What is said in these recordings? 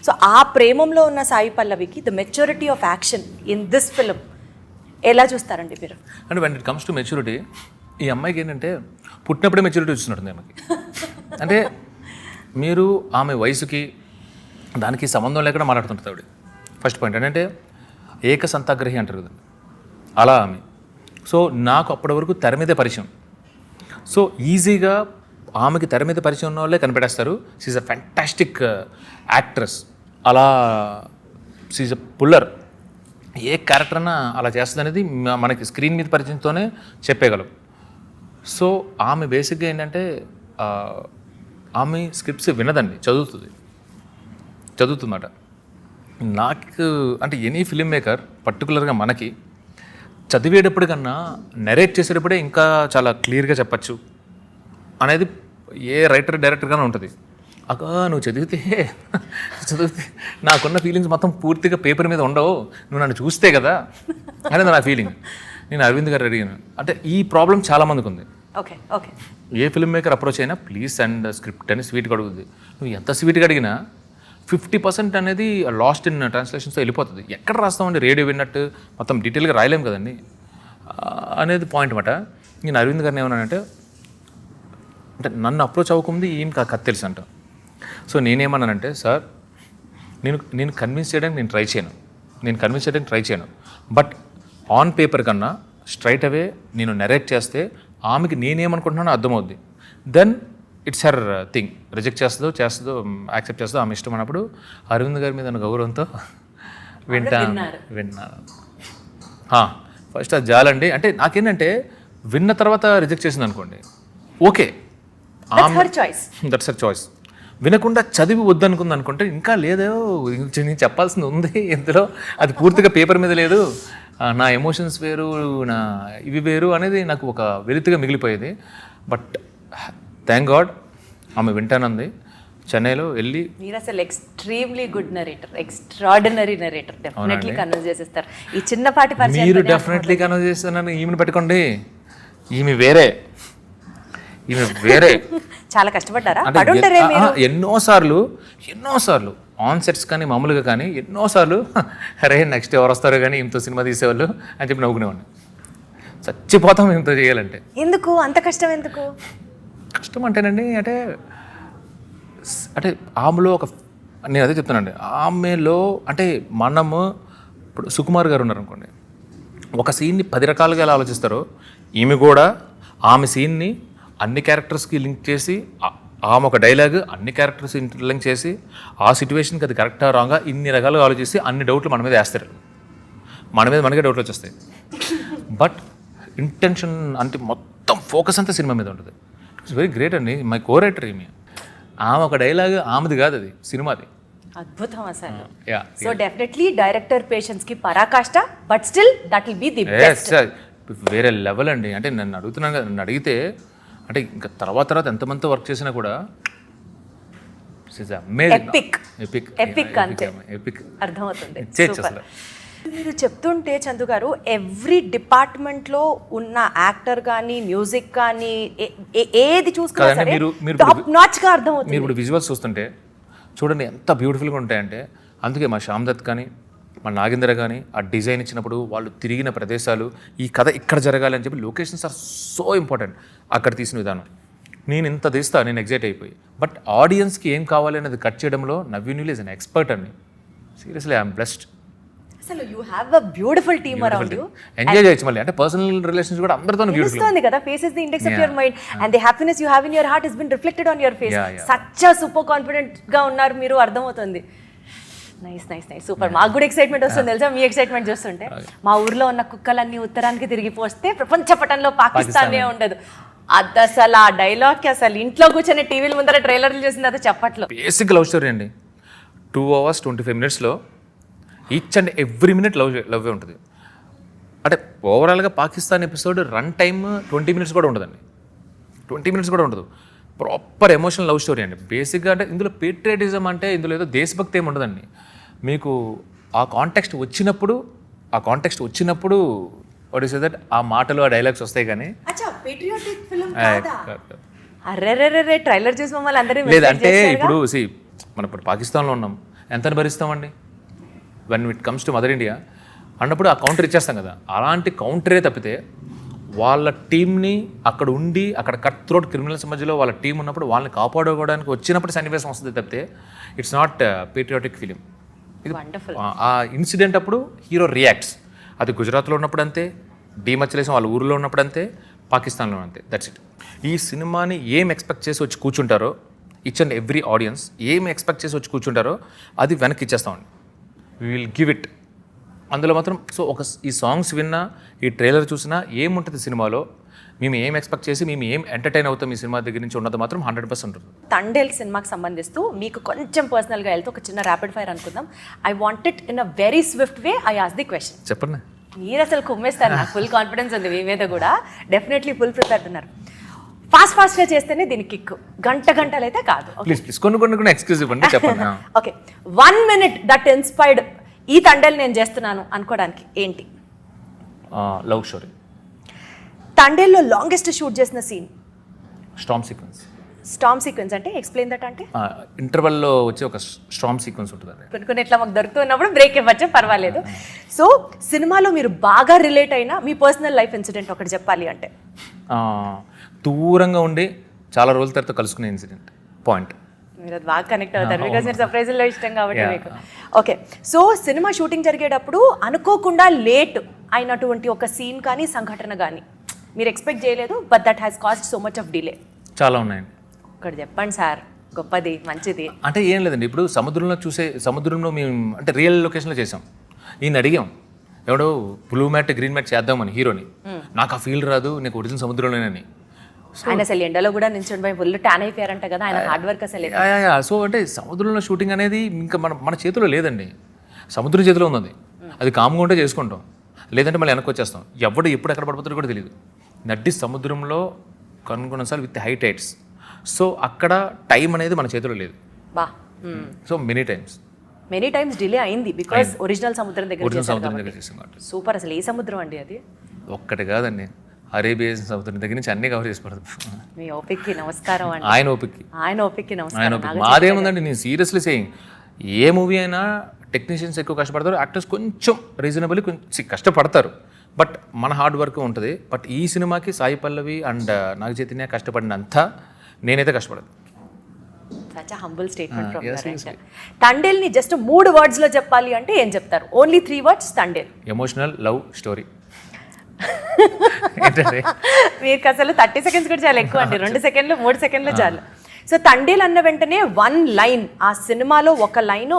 So ఆ ప్రేమంలో ఉన్న సాయి పల్లవికి the maturity of action in this film ఎలా చూస్తారండి మీరు? అంటే when it comes to maturity, ఈ అమ్మాయికి ఏంటంటే పుట్టినప్పుడే మెచ్యూరిటీ వచ్చినట్టుంది ఆమెకి. అంటే మీరు ఆమె వయసుకి దానికి సంబంధం లేకుండా మాట్లాడుతుంటుంది ఆవిడ. ఫస్ట్ పాయింట్ ఏంటంటే ఏకసంతాగ్రహి అంటారు కదా, అలా ఆమె. సో నాకు అప్పటి వరకు తెర మీదే పరిచయం. సో ఈజీగా ఆమెకి తెర మీద పరిచయం ఉన్న వాళ్ళే కనిపెట్టేస్తారు. She's a fantastic actress. అలా షీఈ్ అ పుల్లర్. ఏ క్యారెక్టర్ అన్నా అలా చేస్తుంది అనేది మనకి స్క్రీన్ మీద పరిచయంతోనే చెప్పేయగలం. సో ఆమె బేసిక్గా ఏంటంటే ఆమె స్క్రిప్ట్స్ వినదండి, చదువుతుందన్నమాట. నాకు అంటే ఎనీ ఫిలిం మేకర్ పర్టికులర్గా మనకి చదివేటప్పటికన్నా నెరేట్ చేసేటప్పుడే ఇంకా చాలా క్లియర్గా చెప్పచ్చు అనేది ఏ రైటర్ డైరెక్టర్గానే ఉంటుంది. అక్క నువ్వు చదివితే నాకున్న ఫీలింగ్స్ మొత్తం పూర్తిగా పేపర్ మీద ఉండవు, నువ్వు నన్ను చూస్తే కదా అనేది నా ఫీలింగ్. నేను అరవింద్ గారు అడిగాను. అంటే ఈ ప్రాబ్లం చాలామందికి ఉంది. Okay okay, a film maker approach అయినా ప్లీజ్ సెండ్ స్క్రిప్ట్ అని స్వీట్గా అడుగుతుంది. నువ్వు ఎంత స్వీట్గా అడిగినా 50% అనేది లాస్ట్ ఇన్ ట్రాన్స్లేషన్స్తో వెళ్ళిపోతుంది. ఎక్కడ రాస్తామండి, రేడియో విన్నట్టు మొత్తం డీటెయిల్గా రాయలేము కదండి అనేది పాయింట్ అన్నమాట. నేను అరవింద్ గారిని ఏమన్నానంటే, అంటే నన్ను అప్రోచ్ అవ్వకముందు ఈయనకి ఆ కథ తెలుసు అంట. సో నేనేమన్నానంటే, సార్ నేను కన్విన్స్ చేయడానికి నేను కన్విన్స్ చేయడానికి ట్రై చేయను. బట్ ఆన్ పేపర్ కన్నా స్ట్రైట్ అవే నేను నెరేట్ చేస్తే ఆమెకి నేనేమనుకుంటున్నానో అర్థమవుద్ది. Then it's her thing. Reject చేస్తుందో యాక్సెప్ట్ చేస్తుందో ఆమె ఇష్టం అన్నప్పుడు అరవింద్ గారి మీద గౌరవంతో విన్నాను. ఫస్ట్ అది జాలండి. అంటే నాకేంటంటే విన్న తర్వాత రిజెక్ట్ చేసింది అనుకోండి, ఓకే, దట్స్ హర్ చాయిస్. వినకుండా చదివి వద్దనుకుంది అనుకుంటే ఇంకా లేదో నేను చెప్పాల్సింది ఉంది ఇందులో, అది పూర్తిగా పేపర్ మీద లేదు, నా ఎమోషన్స్ వేరు, నా ఇవి వేరు అనేది నాకు ఒక వెలితిగా మిగిలిపోయేది. బట్ థ్యాంక్ గాడ్ ఆమె వింటానంది. చెన్నైలో వెళ్ళి మీరు అసలు extremely good narrator, extraordinary narrator, definitely converse చేసేస్తారు. ఈ చిన్నపాటి పరిచయం మీరు డెఫినెట్లీ కన్వర్స్ చేస్తానని ఈమెను పెట్టుకోండి. ఈమె వేరే చాలా కష్టపడ్డారా? ఎన్నోసార్లు ఆన్ సెట్స్ కానీ మామూలుగా కానీ ఎన్నోసార్లు అరే నెక్స్ట్ ఎవరు వస్తారో కానీ ఇంతో సినిమా తీసేవాళ్ళు అని చెప్పి నవ్వుకునేవాడిని. చచ్చిపోతాం ఇంతో చేయాలంటే. ఎందుకు అంత కష్టం? ఎందుకు కష్టం అంటేనండి, అంటే ఆమెలో నేను అదే చెప్తానండి, ఆమెలో అంటే మనము ఇప్పుడు సుకుమార్ గారు ఉన్నారనుకోండి, ఒక సీన్ని 10 రకాలుగా ఎలా ఆలోచిస్తారో ఈమె కూడా ఆమె సీన్ని అన్ని క్యారెక్టర్స్కి లింక్ చేసి, ఆమె ఒక డైలాగ్ అన్ని క్యారెక్టర్స్ ఇంటర్లింక్ చేసి ఆ సిచ్యువేషన్కి అది కరెక్టా రాంగా ఇన్ని రకాలుగా ఆలోచిస్తే అన్ని డౌట్లు మన మీద వేస్తారు. మనకే డౌట్లు వచ్చేస్తాయి. బట్ ఇంటెన్షన్ అంటే మొత్తం ఫోకస్ అంతా సినిమా మీద ఉంటుంది. ఇట్స్ వెరీ గ్రేట్ అండి. మై కో-రైటర్ ఈమె. ఆమె ఒక డైలాగ్ ఆమెది కాదు, అది సినిమాది. అద్భుతం అసలు. సో డెఫినెట్లీ డైరెక్టర్ పేషెన్స్ కి పరాకాష్ట, but still that will be the best. వేరే లెవెల్ అండి. అంటే నన్ను అడుగుతున్నాను కదా, నన్ను అడిగితే అంటే ఇంకా తర్వాత ఎంతమందితో వర్క్ చేసినా కూడా అర్థమవుతుంది. మీరు చెప్తుంటే చందు గారు, ఎవ్రీ డిపార్ట్మెంట్లో ఉన్న యాక్టర్ కానీ మ్యూజిక్ కానీ ఏది చూసుకున్నా సరే టాప్ నాచ్ గా అర్థమవుతుంది. మీరు ఇప్పుడు విజువల్స్ చూస్తుంటే చూడండి ఎంత బ్యూటిఫుల్గా ఉంటాయంటే. అందుకే మా శ్యామ్ దత్ కానీ మా నాగేంద్ర కానీ ఆ డిజైన్ ఇచ్చినప్పుడు వాళ్ళు తిరిగిన ప్రదేశాలు, ఈ కథ ఇక్కడ జరగాలి అని చెప్పి లొకేషన్స్ ఆర్ సో ఇంపార్టెంట్. అక్కడ తీసిన విధానం నేను ఇంత తీస్తా, నేను ఎగ్జైట్ అయిపోయి. బట్ ఆడియన్స్కి ఏం కావాలి అనేది కట్ చేయడంలో నవీన్ ఈజ్ అన్ ఎక్స్పర్ట్ అండి. Seriously I'm blessed. అసలు you have a beautiful team around you. Enjoy చేయొచ్చు మళ్ళీ. అంటే పర్సనల్ రిలేషన్స్ కూడా అందరితో బ్యూటిఫుల్ ఉంది కదా. Face is the index of your mind and the happiness you have in your heart has been reflected on your face. Such a super confident గా ఉన్నారు మీరు, అర్థమవుతుంది. Nice super. మాకు కూడా ఎక్సైట్మెంట్ వస్తుంది తెలుసా మీ ఎక్సైట్మెంట్ చూస్తుంటే. మా ఊర్లో ఉన్న కుక్కలన్నీ ఉత్తరానికి తిరిగిపోస్తే ప్రపంచ పటంలో పాకిస్తానే ఉండదు. అది అసలు ఆ డైలాగ్కి అసలు ఇంట్లో కూర్చొని టీవీల ముందర ట్రైలర్లు చూసింది అది చెప్పట్లో. బేసిక్ లవ్ స్టోరీ అండి. 2 hours 25 minutes each and every minute love ఉంటుంది. అంటే ఓవరాల్గా Pakistan episode run time 20 minutes కూడా ఉండదండి. 20 minutes కూడా ఉండదు. ప్రాపర్ ఎమోషనల్ లవ్ స్టోరీ అండి. బేసిక్గా అంటే ఇందులో పేట్రియాటిజం అంటే ఇందులో ఏదో దేశభక్తి ఏమి ఉండదండి. మీకు ఆ కాంటెక్స్ట్ వచ్చినప్పుడు వాట్ ఈస్ దట్, ఆ మాటలు ఆ డైలాగ్స్ వస్తాయి. కానీ ట్రైలర్ చూసి మమ్మల్ని అందరూ లేదంటే ఇప్పుడు మనం ఇప్పుడు పాకిస్తాన్లో ఉన్నాం, ఎంత భరిస్తామండి when it comes to mother India అన్నప్పుడు ఆ కౌంటర్ ఇచ్చేస్తాం కదా, అలాంటి కౌంటరే తప్పితే వాళ్ళ టీంని అక్కడ ఉండి అక్కడ కట్ త్రోట్ క్రిమినల్స్ మధ్యలో వాళ్ళ టీం ఉన్నప్పుడు వాళ్ళని కాపాడుకోవడానికి వచ్చినప్పుడు సన్నివేశం వస్తుంది తప్పితే it's not patriotic film. Wonderful. ఆ ఇన్సిడెంట్ అప్పుడు హీరో రియాక్ట్స్. అది గుజరాత్లో ఉన్నప్పుడు అంతే, డీమచ్చలేసం వాళ్ళ ఊరిలో ఉన్నప్పుడు అంతే, పాకిస్తాన్లో అంతే. That's it. ఈ సినిమాని ఏం ఎక్స్పెక్ట్ చేసి వచ్చి కూర్చుంటారో ఈచ్ అండ్ ఎవ్రీ ఆడియన్స్ ఏం ఎక్స్పెక్ట్ చేసి వచ్చి కూర్చుంటారో అది వెనక్కి ఇచ్చేస్తామండి. We will give it. అందులో మాత్రం సో ఈ సాంగ్స్ విన్నా, ఈ ట్రైలర్ చూసినా ఏముంటుంది సినిమాలో, మేము ఏం ఎక్స్పెక్ట్ చేసి మేము ఏం ఎంటర్టైన్ అవుతాం ఈ సినిమా దగ్గర నుంచి ఉన్నది మాత్రం 100% ఉంటుంది. తండేల్ సినిమాకి సంబంధిస్తూ మీకు కొంచెం పర్సనల్గా వెళ్తే ఒక చిన్న ర్యాపిడ్ ఫైర్ అనుకుందాం. I want it in a very swift way. I ask the question. చెప్పండి. మీరు అసలు కుమ్మేస్తారు, నాకు ఫుల్ కాన్ఫిడెన్స్ ఉంది మీ మీద కూడా. డెఫినెట్లీ ఫుల్ ప్రిపేర్డ్ ఉన్నారు. ఫాస్ట్గా చేస్తేనే దీనికి కిక్, గంటలు అయితే కాదు. ప్లీజ్ కొన్ని ఎక్స్క్యూజ్ ఇవ్వండి, చెప్పండి. ఓకే, 1 minute దట్ ఇన్స్పైర్డ్ ఈ తండేల్ నేను చేస్తున్నాను అనుకోవడానికి ఏంటి? Love story. తండేల్లో లాంగెస్ట్ షూట్ చేసిన scene? Storm sequence. Storm sequence అంటే ఎక్స్ప్లెయిన్ దట్. అంటే ఇంటర్వెల్లో వచ్చే ఒక స్టార్మ్ సీక్వెన్స్ ఉంటుంది. కొన్ని ఇట్లా మాకు దొరుకుతున్నప్పుడు బ్రేక్ ఇవ్వచ్చు, పర్వాలేదు. సో సినిమాలో మీరు బాగా రిలేట్ అయిన మీ పర్సనల్ లైఫ్ ఇన్సిడెంట్ ఒకటి చెప్పాలి అంటే? దూరంగా ఉండి చాలా రోజుల తర్వాత కలుసుకునే ఇన్సిడెంట్ పాయింట్. మీరు అది బాగా కనెక్ట్ అవుతారు, బికాజ్ మీరు సర్ప్రైజ్లో ఇష్టం కాబట్టి మీకు. ఓకే, సో సినిమా షూటింగ్ జరిగేటప్పుడు అనుకోకుండా లేట్ అయినటువంటి ఒక సీన్ కానీ సంఘటన కానీ మీరు ఎక్స్పెక్ట్ చేయలేదు, but that has cost so much of delay? చాలా ఉన్నాయండి. ఒకటి చెప్పండి సార్, గొప్పది, మంచిది. అంటే ఏం లేదండి, ఇప్పుడు సముద్రంలో మేము అంటే రియల్ లొకేషన్లో చేసాం. ఈయన అడిగాం, ఎవడో బ్లూ మ్యాట్ గ్రీన్ మ్యాట్ చేద్దామని హీరోని. నాకు ఆ ఫీల్ రాదు, నీకు ఒరిజినల్ సముద్రంలోనేనని. ఆయన అసలు ఎండలో కూడా నిల్చొని పోయి ఫుల్ ట్యాన్ అయిపోయారంట కదా, ఆయన హార్డ్ వర్క్ అసలు. సో అంటే సముద్రంలో షూటింగ్ అనేది ఇంకా మన చేతిలో లేదండి, సముద్రం చేతిలో ఉన్నది. అది కామ్గా ఉంటే చేసుకుంటాం, లేదంటే మళ్ళీ వెనక్కి వచ్చేస్తాం. ఎవడు ఎప్పుడు ఎక్కడ పడిపోతారో కూడా తెలియదు. నడ్డి సముద్రంలో కొన్నిసార్లు విత్ హై టైడ్స్. సో అక్కడ టైం అనేది మన చేతిలో లేదు. బా. సో మెనీ టైమ్స్ డిలే అయింది బికాస్ ఒరిజినల్ సముద్రం దగ్గర చేసాం. సూపర్. అసలు ఏ సముద్రం అండి అది? ఒక్కటి కాదండి, అరేబియన్ సముద్రం దగ్గర నుంచి అన్ని కవర్ చేసి పడదు. మీ ఓపిక్కి నమస్కారం అండి. ఆయన ఓపిక్కి నమస్కారం. మాదేముందండి, నేను సీరియస్లీ సేయింగ్, ఏ మూవీ అయినా టెక్నీషియన్స్ ఎక్కువ కష్టపడతారు, యాక్టర్స్ కొంచెం రీజనబుల్లీ కొంచెం కష్టపడతారు, బట్ మన హార్డ్ వర్క్ ఉంటుంది. బట్ ఈ సినిమాకి సాయి పల్లవి అండ్ నాగ చైతన్య కష్టపడినంత నేనైతే కష్టపడదు. Such humble statement from your end. తండేల్ని జస్ట్ 3 words లో చెప్పాలి అంటే ఏం చెప్తారు? Only 3 words Thandel. Emotional love story. మీకు అసలు 30 seconds కూడా చాలా ఎక్కువ అండి. 2 seconds 3 seconds చాలు. సో తండేల్ అన్న వెంటనే 1 line, ఆ సినిమాలో ఒక లైన్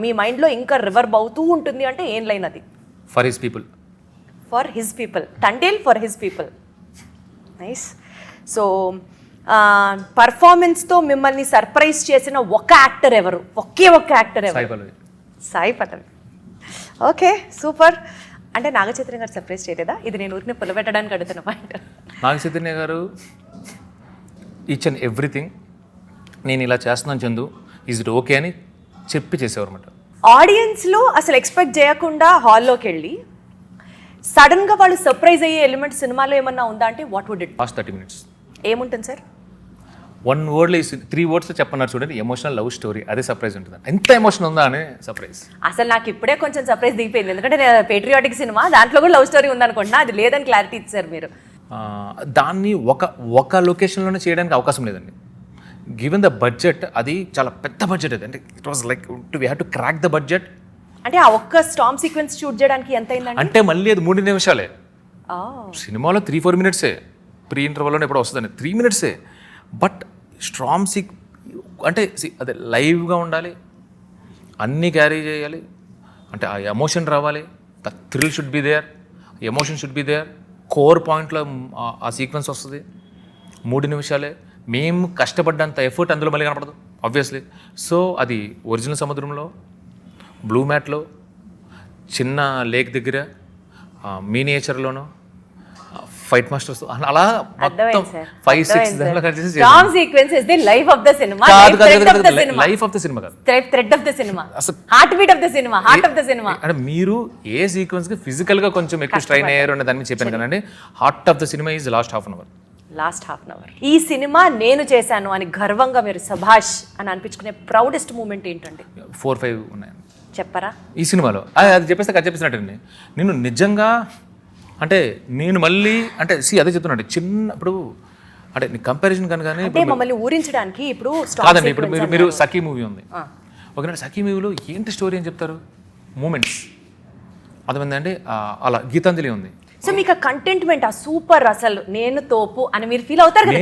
మీ మైండ్లో ఇంకా రివర్బ్ అవుతూ ఉంటుంది అంటే ఏం లైన్ అది? For his people. For his people. Thandel for his people. Nice. So పర్ఫార్మెన్స్తో మిమ్మల్ని సర్ప్రైజ్ చేసిన ఒక యాక్టర్ ఎవరు? ఒకే ఒక్క యాక్టర్ ఎవరు? సాయి పల్లవి. Okay, super. అంటే నాగ చైతన్య గారు సర్ప్రైజ్ చేయలేదా? ఇది నేను ఊరిని పుల్లబెట్టడానికి అడుగుతున్న పాయింట్. నాగ చైతన్య గారు ఈచ్ అండ్ ఎవ్రీథింగ్ నేను ఇలా చేస్తున్నాను చందు, ఈజ్ ఇట్ ఓకే అని చెప్పి చేసేవారు అనమాట. ఆడియన్స్లో అసలు ఎక్స్పెక్ట్ చేయకుండా హాల్లోకి వెళ్ళి సడన్గా వాళ్ళు సర్ప్రైజ్ అయ్యే ఎలిమెంట్ సినిమాలో ఏమన్నా ఉందా అంటే what would it? Last 30 minutes ఏముంటుంది సార్? 1 word 3 words చెప్పన్నారు చూడండి, ఎమోషనల్ లవ్ స్టోరీ. అదే సర్ప్రైజ్ ఉంటుంది. ఎంత ఎమోషన్ ఉందా అనే సర్ప్రైజ్. అసలు నాకు ఇప్పుడే కొంచెం సర్ప్రైజ్ దిగిపోయింది, ఎందుకంటే నేను పేట్రియాటిక్ సినిమా దాంట్లో కూడా లవ్ స్టోరీ ఉందనుకుంటున్నా, అది లేదని క్లారిటీ ఇచ్చారు మీరు. దాన్ని ఒక లొకేషన్లోనే చేయడానికి అవకాశం లేదండి. గివెన్ ద బడ్జెట్, అది చాలా పెద్ద బడ్జెట్ అది. అంటే it was like we have to crack the budget. అంటే ఆ ఒక్క స్టార్మ్ సీక్వెన్స్ షూట్ చేయడానికి ఎంత అయిందండి? అంటే మళ్ళీ అది 3 నిమిషాలే. సినిమాలో 3-4 minutes ప్రీ ఇంటర్వెల్లో ఎప్పుడో వస్తుందండి, 3 minutes. బట్ స్ట్రామ్ అంటే అదే లైవ్గా ఉండాలి, అన్నీ క్యారీ చేయాలి, అంటే ఆ ఎమోషన్ రావాలి, the thrill should be there, emotion should be there. Core పాయింట్లో ఆ సీక్వెన్స్ వస్తుంది. 3 నిమిషాలే. మేము కష్టపడ్డంత ఎఫర్ట్ అందులో మళ్ళీ కనపడదు ఆబ్వియస్లీ. సో అది ఒరిజినల్ సముద్రంలో, బ్లూ మ్యాట్లో, చిన్న లేక్ దగ్గర, మినియేచర్లోనో, ఫైట్ మాస్టర్స్, అలా మొత్తం 5-6 storm sequence is the life of the cinema. Life of the cinema కాదు, thread of the cinema, heart beat of the cinema, heart of the cinema. అంటే మీరు ఏ సీక్వెన్స్ కి ఫిజికల్ గా కొంచెం ఎక్కువ స్ట్రైన్ అయ్యారు అనే దాన్ని చెప్పాను కదండి. Heart of the cinema is last half an hour. Last half an hour ఈ సినిమా నేను చేశాను అని గర్వంగా మీరు సభాష్ అని అనిపించుకునే ప్రౌడెస్ట్ మూమెంట్ ఏంటండి? 4-5 ఉన్నాయండి చెప్పరా? ఈ సినిమాలో అది చెప్పేస్తే కథ చెప్పేసినట్టండి. నేను నిజంగా అంటే నేను మళ్ళీ అంటే అదే చెప్తున్నాను చిన్నప్పుడు అంటే నీ కంపారిజన్ కనుక అంటే మమ్మల్ని ఊరించడానికి ఇప్పుడు కాదండి. ఇప్పుడు మీరు సఖీ మూవీ ఉంది, ఒకనాడు సఖీ మూవీలో ఏంటి స్టోరీ అని చెప్తారు, మూమెంట్స్ అర్థమైందండి. అలా గీతాంజలి ఉంది. సో మీకు ఆ కంటెంట్మెంట్ ఆ సూపర్ అసలు నేను తోపు అని మీరు ఫీల్ అవుతారు కదా?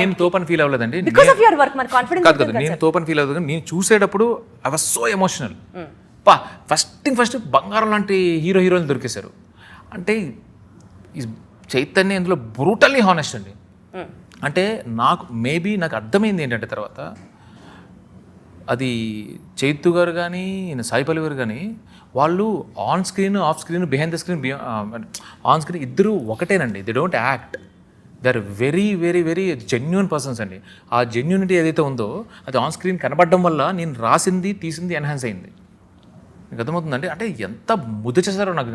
నేను తోపని ఫీల్ అవ్వలేదండి, బికాజ్ ఆఫ్ యువర్ వర్క్ మన కాన్ఫిడెన్స్ కాదు కదా. నేను తోపని ఫీల్ అవ్వదు, నేను చూసేటప్పుడు I was so emotional. First బంగారం లాంటి హీరోయిన్లు దొరికేశారు. అంటే ఈ చైతన్య ఇందులో బ్రూటల్లీ హానెస్ట్ అండి. అంటే నాకు అర్థమైంది ఏంటంటే తర్వాత అది చైతు గారు కానీ సాయి పల్లవి గారు కానీ వాళ్ళు on screen off screen behind the screen on screen ఇద్దరు ఒకటేనండి. They don't act, they are very very very genuine persons అండి. ఆ జెన్యూనిటీ ఏదైతే ఉందో అది ఆన్ స్క్రీన్ కనబడడం వల్ల నేను రాసింది తీసింది ఎన్హాన్స్ అయింది. మీకు అర్థమవుతుందండి. అంటే ఎంత ముద్దు చేశారో నాకు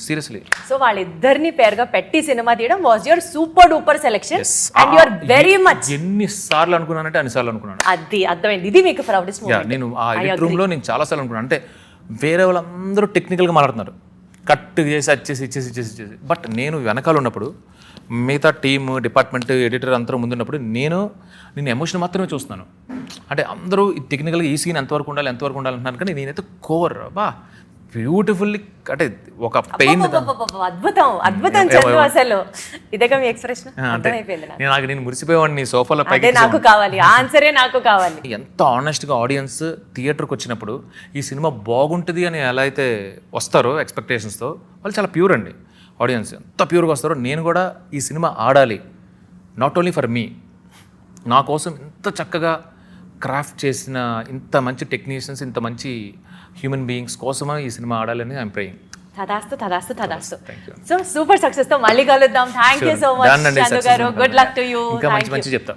సీరియస్లీ. సో వాళ్ళిద్దరిని పేరుగా పెట్టి సినిమా తీయడం was your super duper selection and you are very much. ఎన్నిసార్లు అనుకున్నానంటే అన్నిసార్లు అనుకున్నాను. అది అర్థమైంది. ఇది మీకు ప్రౌడెస్ట్ మూమెంట్. నేను ఆ ఎడిట్ రూమ్లో నేను చాలాసార్లు అనుకున్నాను. అంటే వేరే వాళ్ళందరూ టెక్నికల్గా మాట్లాడుతున్నారు, కట్ చేసి ఇచ్చేసి బట్ నేను వెనకాల ఉన్నప్పుడు మిగతా టీమ్ డిపార్ట్మెంట్ ఎడిటర్ అందరూ ముందున్నప్పుడు నేను ఎమోషన్ మాత్రమే చూస్తున్నాను. అంటే అందరూ టెక్నికల్గా ఈ సీన్ ఎంతవరకు ఉండాలి అంటున్నారు, కానీ నేనైతే కోర్ బ్యూటిఫుల్లీ అంటే ఒక పెయిన్. అద్భుతం చందు అసలు. ఇదేగా మీ ఎక్స్ప్రెషన్ అర్థమైపోయింది నాకు. నేను మురిసిపోయేవాడిని సోఫాలో పైకి. నాకు కావాలి ఆన్సరే, నాకు కావాలి. ఎంత ఆనెస్ట్గా ఆడియన్స్ థియేటర్కి వచ్చినప్పుడు ఈ సినిమా బాగుంటుంది అని ఎలా అయితే వస్తారో ఎక్స్పెక్టేషన్స్తో, వాళ్ళు చాలా ప్యూర్ అండి. ఆడియన్స్ ఎంత ప్యూర్గా వస్తారో నేను కూడా ఈ సినిమా ఆడాలి, నాట్ ఓన్లీ ఫర్ మీ, నా కోసం ఇంత చక్కగా క్రాఫ్ట్ చేసిన ఇంత మంచి టెక్నీషియన్స్, ఇంత మంచి హ్యూమన్ బీయింగ్స్ కోసమే ఈ సినిమా ఆడాలని ఐఎమ్ ప్రేయింగ్. తదాస్తు. సో సూపర్ సక్సెస్ తో మళ్ళీ కలుద్దాం. Thank you so much Chandu garu. Good luck to you. ఇంకా మంచి చెప్తా.